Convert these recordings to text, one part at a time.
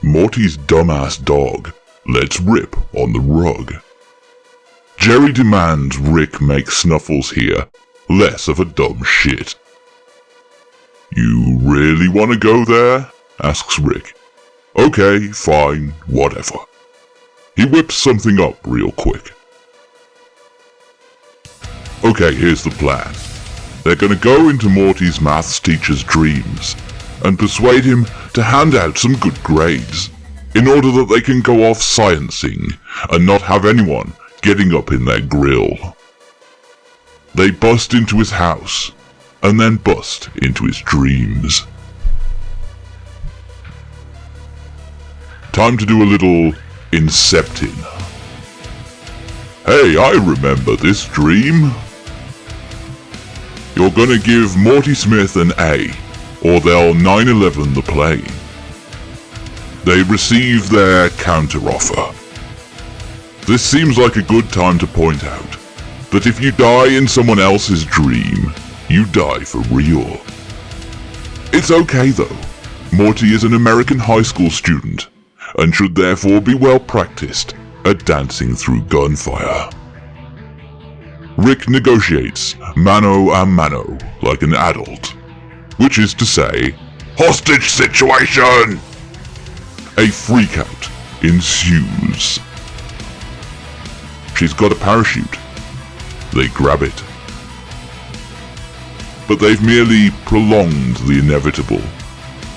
Morty's dumbass dog lets rip on the rug. Jerry demands Rick make Snuffles here less of a dumb shit. You really want to go there? Asks Rick. Okay, fine, whatever. He whips something up real quick. Okay, here's the plan. They're gonna go into Morty's maths teacher's dreams and persuade him to hand out some good grades in order that they can go off sciencing and not have anyone getting up in their grill. They bust into his house and then bust into his dreams. Time to do a little incepting. Hey, I remember this dream. You're gonna give Morty Smith an A, or they'll 9/11 the plane. They receive their counteroffer. This seems like a good time to point out that if you die in someone else's dream, you die for real. It's okay though. Morty is an American high school student and should therefore be well practiced at dancing through gunfire. Rick negotiates mano a mano like an adult, which is to say, hostage situation! A freakout ensues. She's got a parachute. They grab it. But they've merely prolonged the inevitable.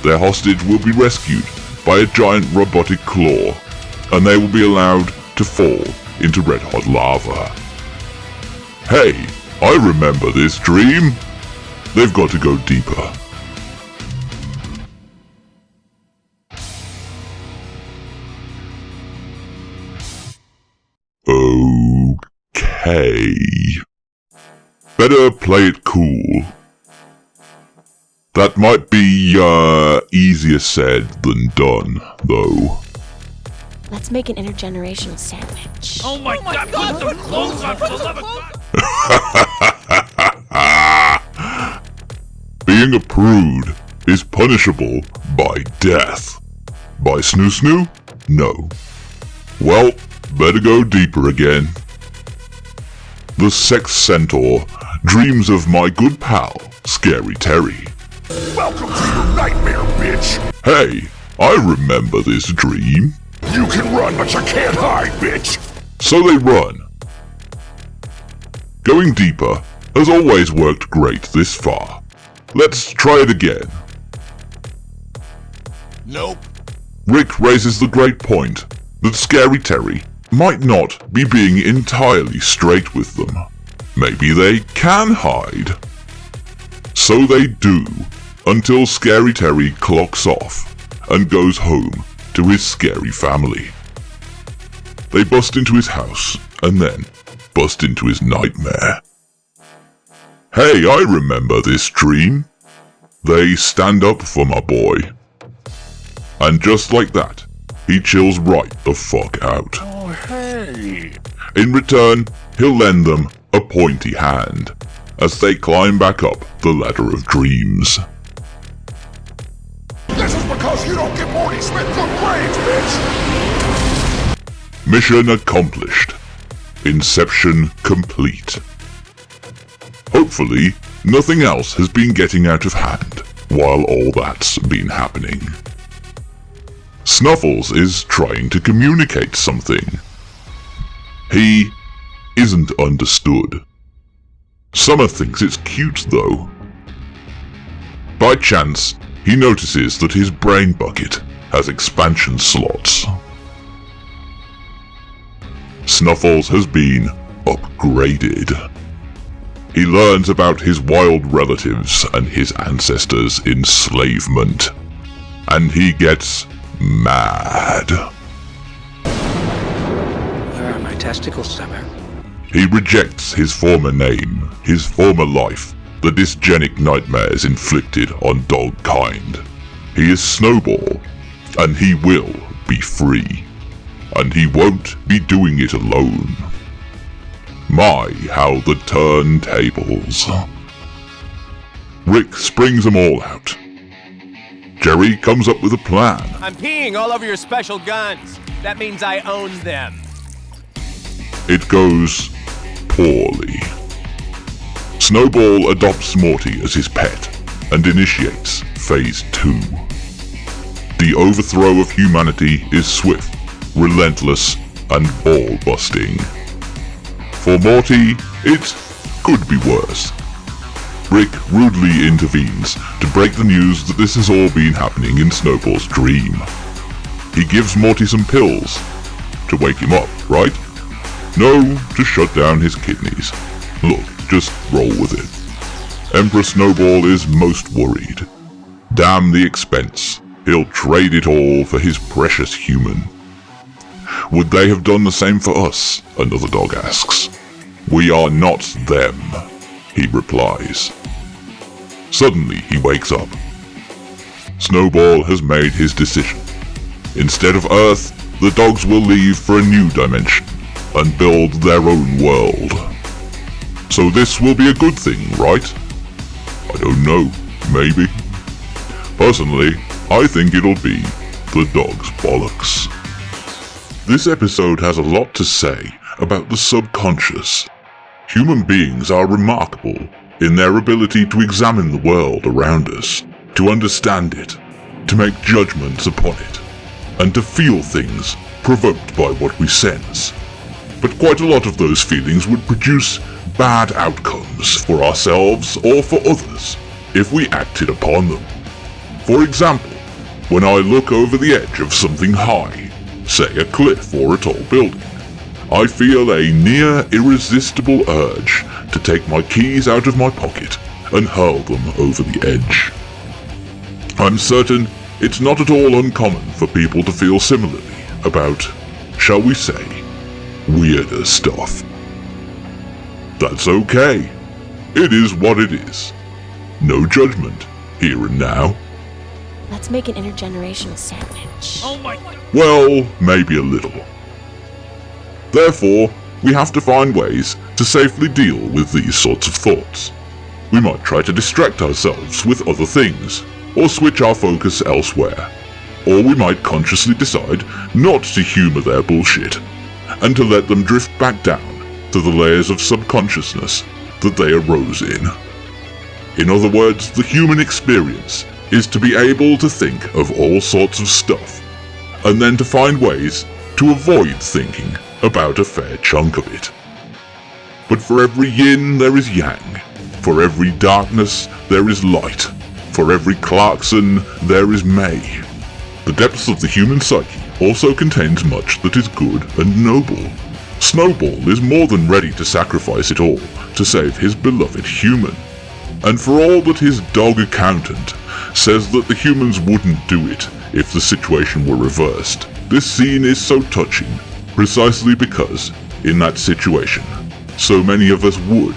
Their hostage will be rescued by a giant robotic claw, and they will be allowed to fall into red-hot lava. Hey, I remember this dream. They've got to go deeper. Okay. Better play it cool. That might be, easier said than done, though. Let's make an intergenerational sandwich. Oh my god, put some clothes on for the love of God! Being a prude is punishable by death. By snoo snoo? No. Well, better go deeper again. The sex centaur dreams of my good pal, Scary Terry. Welcome to your nightmare, bitch! Hey, I remember this dream. You can run, but you can't hide, bitch! So they run. Going deeper has always worked great this far. Let's try it again. Nope. Rick raises the great point that Scary Terry might not be being entirely straight with them. Maybe they can hide. So they do, until Scary Terry clocks off and goes home to his scary family. They bust into his house and then bust into his nightmare. Hey, I remember this dream. They stand up for my boy. And just like that, he chills right the fuck out. Oh, hey. In return, he'll lend them a pointy hand as they climb back up the ladder of dreams. This is because you don't give Morty Smith good grades, bitch! Mission accomplished. Inception complete. Hopefully, nothing else has been getting out of hand while all that's been happening. Snuffles is trying to communicate something. He isn't understood. Summer thinks it's cute though. By chance, he notices that his brain bucket has expansion slots. Snuffles has been upgraded. He learns about his wild relatives and his ancestors' enslavement, and he gets mad. Where are my testicles, Summer? He rejects his former name, his former life, the dysgenic nightmares inflicted on dog kind. He is Snowball, and he will be free. And he won't be doing it alone. My, how the turntables. Rick springs them all out. Jerry comes up with a plan. I'm peeing all over your special guns. That means I own them. It goes poorly. Snowball adopts Morty as his pet and initiates Phase 2. The overthrow of humanity is swift, relentless, and ball-busting. For Morty, it could be worse. Rick rudely intervenes to break the news that this has all been happening in Snowball's dream. He gives Morty some pills to wake him up, right? No, to shut down his kidneys. Look, just roll with it. Emperor Snowball is most worried. Damn the expense. He'll trade it all for his precious human. Would they have done the same for us? Another dog asks. We are not them, he replies. Suddenly he wakes up. Snowball has made his decision. Instead of Earth, the dogs will leave for a new dimension and build their own world. So this will be a good thing, right? I don't know, maybe. Personally, I think it'll be the dog's bollocks. This episode has a lot to say about the subconscious. Human beings are remarkable in their ability to examine the world around us, to understand it, to make judgments upon it, and to feel things provoked by what we sense. But quite a lot of those feelings would produce bad outcomes for ourselves or for others if we acted upon them. For example, when I look over the edge of something high, say a cliff or a tall building, I feel a near irresistible urge to take my keys out of my pocket and hurl them over the edge. I'm certain it's not at all uncommon for people to feel similarly about, shall we say, weirder stuff. That's okay. It is what it is. No judgment, here and now. Let's make an intergenerational sandwich. Oh my God. Well, maybe a little. Therefore, we have to find ways to safely deal with these sorts of thoughts. We might try to distract ourselves with other things, or switch our focus elsewhere. Or we might consciously decide not to humor their bullshit, and to let them drift back down to the layers of subconsciousness that they arose in. In other words, the human experience is to be able to think of all sorts of stuff, and then to find ways to avoid thinking about a fair chunk of it. But for every yin there is yang, for every darkness there is light, for every Clarkson there is May. The depths of the human psyche also contains much that is good and noble. Snowball is more than ready to sacrifice it all to save his beloved human. And for all that his dog accountant says that the humans wouldn't do it if the situation were reversed, this scene is so touching precisely because, in that situation, so many of us would,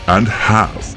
and have,